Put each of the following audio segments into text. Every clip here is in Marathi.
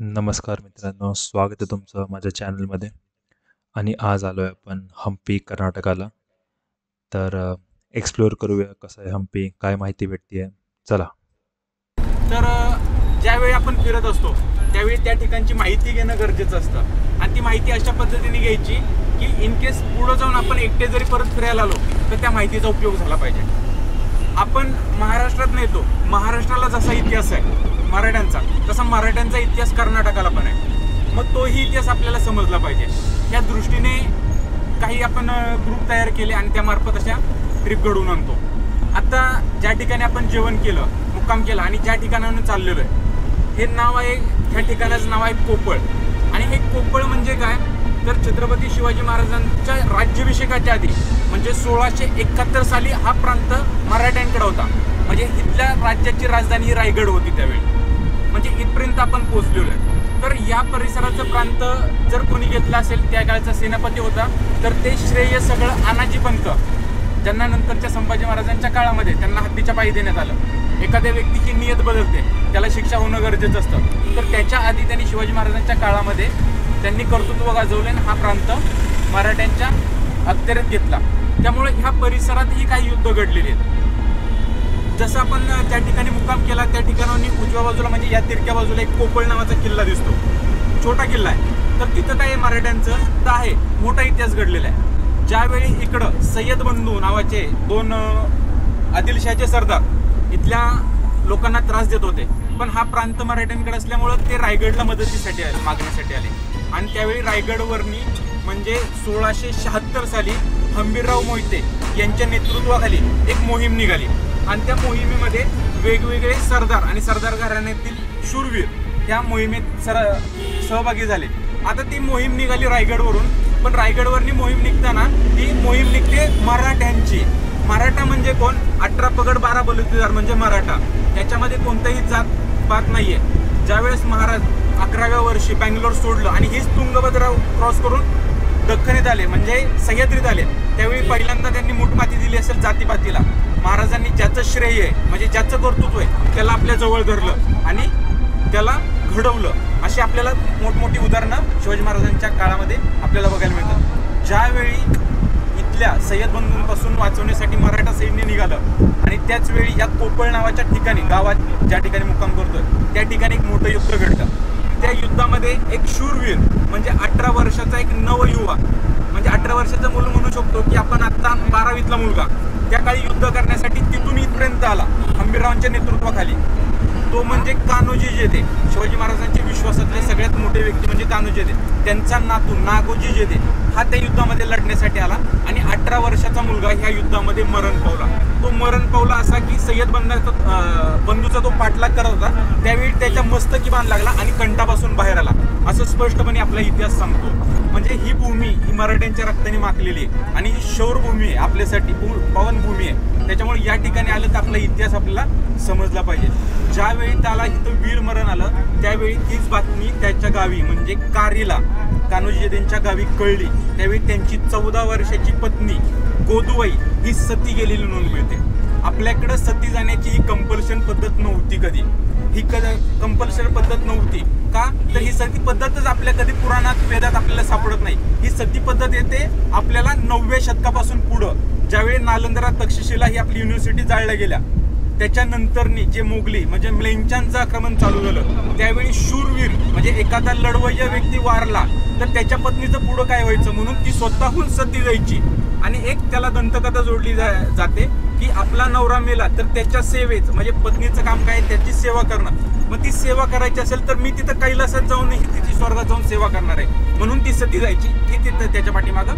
नमस्कार मित्रांनो, स्वागत आहे तुमचं माझ्या चॅनलमध्ये. आणि आज आलो आहे आपण हम्पी कर्नाटकाला. तर एक्सप्लोअर करूया कसं आहे हम्पी, काय माहिती भेटते आहे. चला. तर ज्यावेळी आपण फिरत असतो त्यावेळी त्या ठिकाणची माहिती घेणं गरजेचं असतं आणि ती माहिती अशा पद्धतीने घ्यायची की इन केस पुढं जाऊन आपण एकटे जरी परत फिरायला आलो तर त्या माहितीचा उपयोग झाला पाहिजे. आपण महाराष्ट्रात येतो, महाराष्ट्राला जसा इतिहास आहे मराठ्यांचा तसा मराठ्यांचा इतिहास कर्नाटकाला पण आहे. मग तोही इतिहास आपल्याला समजला पाहिजे. या दृष्टीने काही आपण ग्रुप तयार केले आणि त्यामार्फत अशा ट्रिप घडवून आणतो. आता ज्या ठिकाणी आपण जेवण केलं, मुक्काम केला आणि ज्या ठिकाणावरून चाललेलो आहे हे नाव आहे, ह्या ठिकाणाचं नाव आहे कोपळ. आणि हे कोपळ म्हणजे काय तर छत्रपती शिवाजी महाराजांच्या राज्याभिषेकाच्या आधी म्हणजे 1671 साली हा प्रांत मराठ्यांकडे होता. म्हणजे इथल्या राज्याची राजधानी ही रायगड होती त्यावेळी. म्हणजे इथपर्यंत आपण पोहोचलेलो आहे. तर या परिसराचं प्रांत जर कोणी घेतला असेल त्या काळचा सेनापती होता तर ते श्रेय सगळं आनाजी पंत, ज्यांना नंतरच्या संभाजी महाराजांच्या काळामध्ये त्यांना हत्तीच्या पायी देण्यात आलं. एखाद्या व्यक्तीची नियत बदलते, त्याला शिक्षा होणं गरजेचं असतं. तर त्याच्या आधी त्यांनी शिवाजी महाराजांच्या काळामध्ये त्यांनी कर्तृत्व गाजवले आणि हा प्रांत मराठ्यांच्या अखत्यारीत घेतला. त्यामुळे ह्या परिसरातही काही युद्ध घडलेली आहेत. जसं आपण त्या ठिकाणी मुक्काम केला त्या ठिकाणी उजव्या बाजूला म्हणजे या तिरक्या बाजूला एक कोपळ नावाचा किल्ला दिसतो. छोटा किल्ला आहे. तर तिथं काय मराठ्यांचं तर आहे, मोठा इतिहास घडलेला आहे. ज्यावेळी इकडं सय्यद बंधू नावाचे दोन आदिलशाहचे सरदार इथल्या लोकांना त्रास देत होते, पण हा प्रांत मराठ्यांकडे असल्यामुळं ते रायगडला मदतीसाठी आले, मागण्यासाठी आले. आणि त्यावेळी रायगडवरनी म्हणजे 1676 साली हंबीरराव मोहिते यांच्या नेतृत्वाखाली एक मोहीम निघाली आणि त्या मोहिमेमध्ये वेगवेगळे सरदार आणि सरदार घराण्यातील शूरवीर त्या मोहिमेत सहभागी झाले. आता ती मोहीम निघाली रायगडवरून, पण रायगडवरनी मोहीम निघताना ती मोहीम निघते मराठ्यांची. मराठा म्हणजे कोण? 18 पगड 12 बलुतेदार म्हणजे मराठा. त्याच्यामध्ये कोणताही जात पात नाहीये. ज्यावेळेस महाराज 11व्या वर्षी बँगलोर सोडलं आणि हेच तुंगभद्रा क्रॉस करून दख्खनीत आले म्हणजे सह्याद्रीत आले, त्यावेळी पहिल्यांदा त्यांनी मूठमाती दिली असेल जातीपातीला. महाराजांनी ज्याचं श्रेय आहे म्हणजे ज्याचं कर्तृत्व आहे त्याला आपल्या जवळ धरलं आणि त्याला घडवलं. अशी आपल्याला मोठमोठी उदाहरणं शिवाजी महाराजांच्या काळामध्ये आपल्याला बघायला मिळतात. ज्यावेळी इथल्या सय्यद बंधूंपासून वाचवण्यासाठी मराठा सैन्य निघालं आणि त्याच वेळी या कोपळ नावाच्या ठिकाणी गावात ज्या ठिकाणी मुक्काम करतोय त्या ठिकाणी एक मोठं युद्ध घडतं. त्या युद्धामध्ये एक शूरवीर म्हणजे 18 वर्षाचा एक नवयुवा म्हणजे 18 वर्षाचा मुलं म्हणू शकतो की आपण आता 12वीतला मुलगा त्या काळी युद्ध करण्यासाठी तिथून इथपर्यंत आला हंबीररावांच्या नेतृत्वाखाली. तो म्हणजे कान्होजी जेधे, शिवाजी महाराजांच्या विश्वासातले सगळ्यात मोठे व्यक्ती म्हणजे कान्होजी जेधे. त्यांचा नातू नागोजी जेधे हा त्या युद्धामध्ये लढण्यासाठी आला आणि 18 वर्षाचा मुलगा ह्या युद्धामध्ये मरण पावला. तो मरण पावला असा की सय्यद बंधूचा तो पाठलाग करत होता, त्यावेळी त्याच्या मस्तकी बांध लागला आणि कंठापासून बाहेर आला, असं स्पष्टपणे आपला इतिहास सांगतो. म्हणजे ही भूमी ही मराठ्यांच्या रक्ताने माखलेली आहे आणि ही शौरभूमी आहे, आपल्यासाठी पवनभूमी आहे. त्याच्यामुळे या ठिकाणी आलं तर आपला इतिहास आपल्याला समजला पाहिजे. ज्यावेळी त्याला इथं वीर मरण आलं त्यावेळी तीच बातमी त्याच्या गावी म्हणजे कारीला कान्होजी जेधेंच्या गावी कळली. त्यावेळी त्यांची 14 वर्षाची पत्नी गोदूबाई ही सती गेलेली नोंद मिळते. आपल्याकडं सती जाण्याची ही कंपल्शन पद्धत नव्हती कधी. ही कंपल्शन पद्धत नव्हती का तर ही सती पद्धतच आपल्या कधी पुराणात वेदात आपल्याला सापडत नाही. ही सती पद्धत येते आपल्याला 9व्या शतकापासून पुढं, ज्यावेळी नालंदा तक्षशिला ही आपली युनिव्हर्सिटी जाळल्या गेल्या. त्याच्यानंतरनी जे मोगली म्हणजे म्लेंचांचं आक्रमण चालू झालं त्यावेळी शूरवीर म्हणजे एखादा लढवय्या व्यक्ती वारला तर त्याच्या पत्नीचं पुढं काय व्हायचं म्हणून ती स्वतःहून सती जायची. आणि एक त्याला दंतकथा जोडली जाते की आपला नवरा मेला तर त्याच्या सेवेच म्हणजे पत्नीचं काम काय त्याची सेवा करणं. मग ती सेवा करायची असेल तर मी तिथं कैलासात जाऊन तिची स्वर्गात जाऊन सेवा करणार आहे म्हणून ती सती जायची. ही तिथं त्याच्या पाठीमागं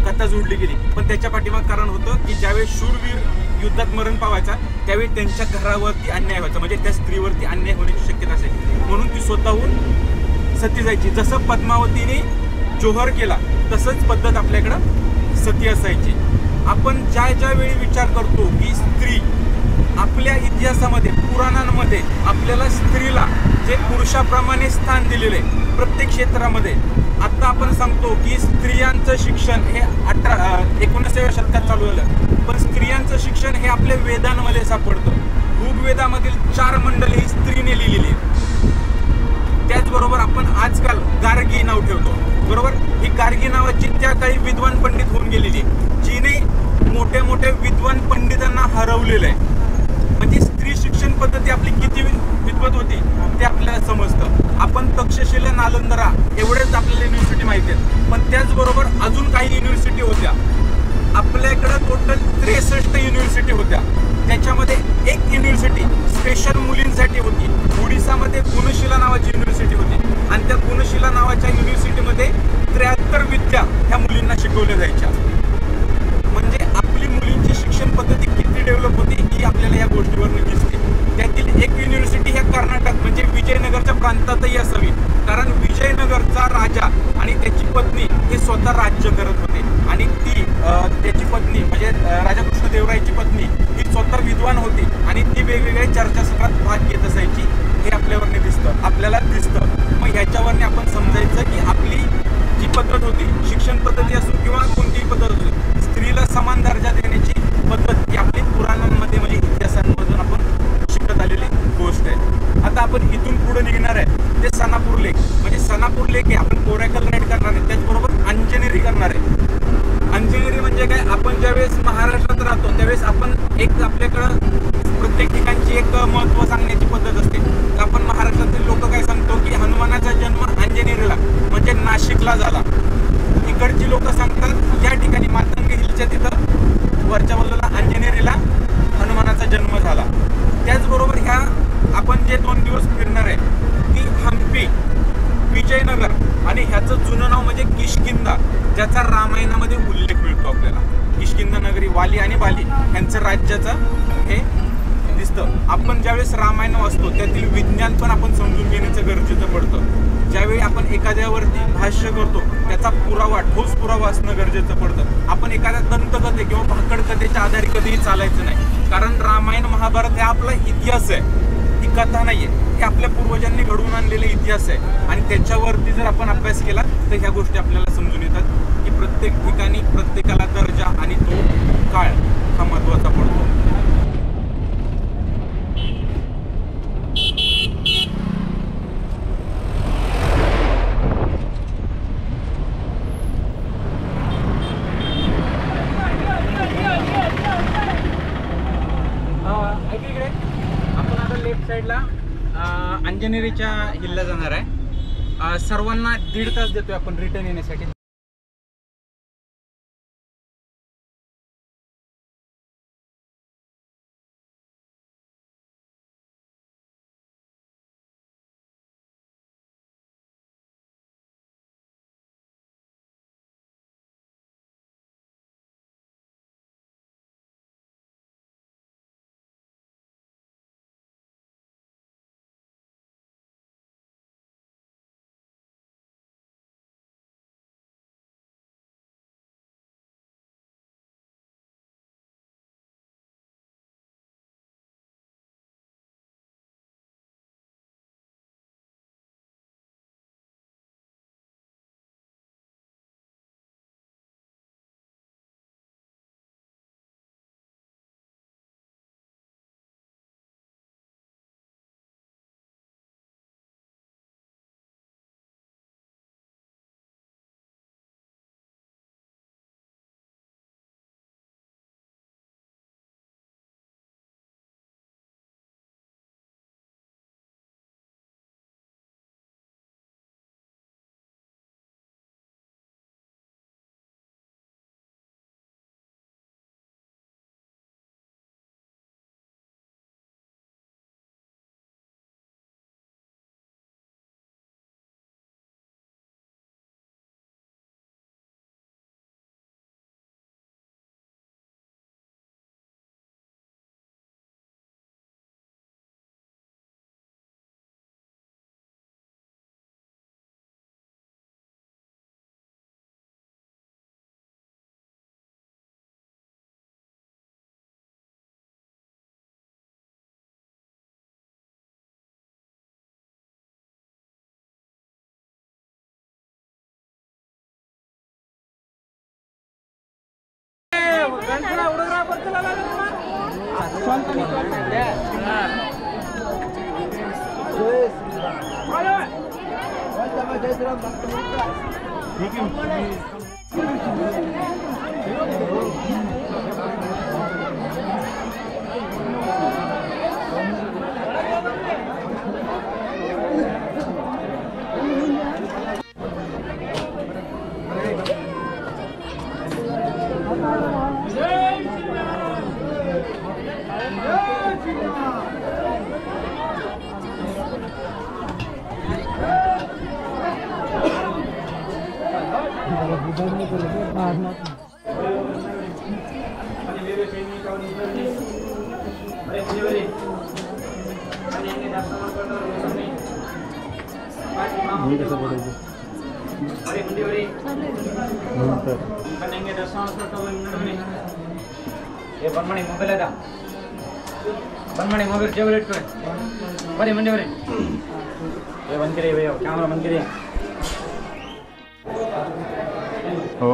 कथा जोडली गेली. पण त्याच्या पाठीमागं कारण होतं की ज्यावेळी शूरवीर युद्धात मरण पावायचा त्यावेळी त्यांच्या घरावरती अन्याय व्हायचा म्हणजे त्या स्त्रीवरती अन्याय होण्याची शक्यता असायची म्हणून ती स्वतःहून सती जायची. जसं पद्मावतीने जोहर केला तसंच पद्धत आपल्याकडं सती असायची. आपण ज्या वेळी विचार करतो की स्त्री आपल्या इतिहासामध्ये पुराणांमध्ये आपल्याला स्त्रीला जे पुरुषाप्रमाणे स्थान दिलेले आहे प्रत्येक क्षेत्रामध्ये. आता आपण सांगतो की स्त्रियांचं शिक्षण हे 19व्या शतकात चालू झालं, पण स्त्रियांचं शिक्षण हे आपल्या वेदांमध्ये सापडतं. ऋग्वेदामधील 4 मंडले ही स्त्रीने लिहिलेली आहेत. त्याचबरोबर आपण आजकाल गार्गी नाव ठेवतो, बरोबर. ही गार्गी नावाची त्या काळी विद्वान पंडित होऊन गेलेली, जिने मोठ्या मोठ्या विद्वान पंडितांना हरवलेलं आहे. म्हणजे स्त्री शिक्षण पद्धती आपली किती विद्वत होती ते आपल्याला समजतं. आपण तक्षशिला, नालंदा एवढेच आपल्याला युनिव्हर्सिटी माहिती आहेत, पण त्याचबरोबर अजून काही युनिव्हर्सिटी होत्या. आपल्याकडं टोटल 63 युनिव्हर्सिटी होत्या. त्याच्यामध्ये एक युनिव्हर्सिटी स्पेशल मुलींसाठी होती. ओडिसामध्ये गुणशिला नावाची युनिव्हर्सिटी होती आणि त्या गुणशिला नावाच्या युनिव्हर्सिटीमध्ये 73 विद्या ह्या मुलींना शिकवल्या जायच्या. म्हणजे आपली मुलींची शिक्षण पद्धती किती डेव्हलप होती ही आपल्याला या गोष्टीवरून दिसते. त्यातील एक युनिव्हर्सिटी ह्या कर्नाटक म्हणजे विजयनगरच्या प्रांतातही असावी, कारण विजयनगरचा राजा आणि त्याची पत्नी हे स्वतः राज्य करत होते आणि ती त्याची पत्नी म्हणजे राजा कृष्णदेवरायाची पत्नी ही स्वतः विद्वान होती आणि ती वेगवेगळ्या चर्चासत्रात भाग घेत असायची. हे आपल्याला दिसतं. मग ह्याच्यावरने आपण समजायचं की आपली जी पद्धत होती, शिक्षण पद्धती असो किंवा कोणतीही पद्धत असो, स्त्रीला समान दर्जा देण्याची पद्धत ही आपली पुराणांमध्ये म्हणजे इतिहासांमधून आपण शिकत आलेली गोष्ट आहे. आता आपण इथून पुढे निघणार आहे ते सनापूर लेक. म्हणजे सनापूर लेक हे आपण कोरॅकल राईड करणार आहे, त्याचबरोबर अंजनेरी करणार आहे. अंजनेरी म्हणजे काय, आपण ज्यावेळेस महाराष्ट्रात राहतो त्यावेळेस आपण एक आपल्याकडं प्रत्येक ठिकाणची एक महत्त्व सांगण्याची पद्धत असते. तर आपण महाराष्ट्रातील लोक काय सांगतो की हनुमानाचा जन्म अंजनेरीला म्हणजे नाशिकला झाला. इकडची लोक सांगतात या ठिकाणी मातंग हिलच्या तिथं वरच्या बाजूला अंजनेरीला हनुमानाचा जन्म झाला. त्याचबरोबर ह्या आपण जे 2 दिवस फिरणार आहे ती हम्पी, विजयनगर आणि ह्याचं जुनं नाव म्हणजे किष्किंधा, ज्याचा रामायणामध्ये उल्लेख मिळतो आपल्याला. किष्किंधा नगरी, वाली आणि बाली यांचं राज्याचं हे दिसतं. आपण ज्यावेळेस रामायण वाचतो त्यातील विज्ञान पण आपण समजून घेण्याचं गरजेचं पडतं. ज्यावेळी आपण एखाद्यावरती भाष्य करतो त्याचा पुरावा, ठोस पुरावा असणं गरजेचं पडतं. आपण एखाद्या दंतकथे किंवा भाकड कथेच्या आधारे कधीही चालायचं नाही, कारण रामायण महाभारत हा आपला इतिहास आहे, ही कथा नाही आहे. हे आपल्या पूर्वजांनी घडवून आणलेला इतिहास आहे आणि त्याच्यावरती जर आपण अभ्यास केला तर ह्या गोष्टी आपल्याला समजून येतात की प्रत्येक ठिकाणी प्रत्येकाला दर्जा आणि तो काळ हा महत्त्वाचा पडतो. आपण आता लेफ्ट साईडला अंजनेरीच्या हिलला जाणार आहे. सर्वांना 1.5 तास देतोय आपण रिटर्न येण्यासाठी. ಬಂದ್ಮಣಿ ಮೊಬೈಲ್ ಅದ ಬಂದ್ಮಣಿ ಮೊಬೈಲ್ ಜೇಬಲ್ಲಿ ಇಟ್ಕೊಳ್ಳಿ ಬರೀ ಮಂದಿ ಬರೀ ಬಂದ್ಕಿರಿ ಕ್ಯಾಮ್ರಾ ಬಂದ್ಕಿರಿ ಓ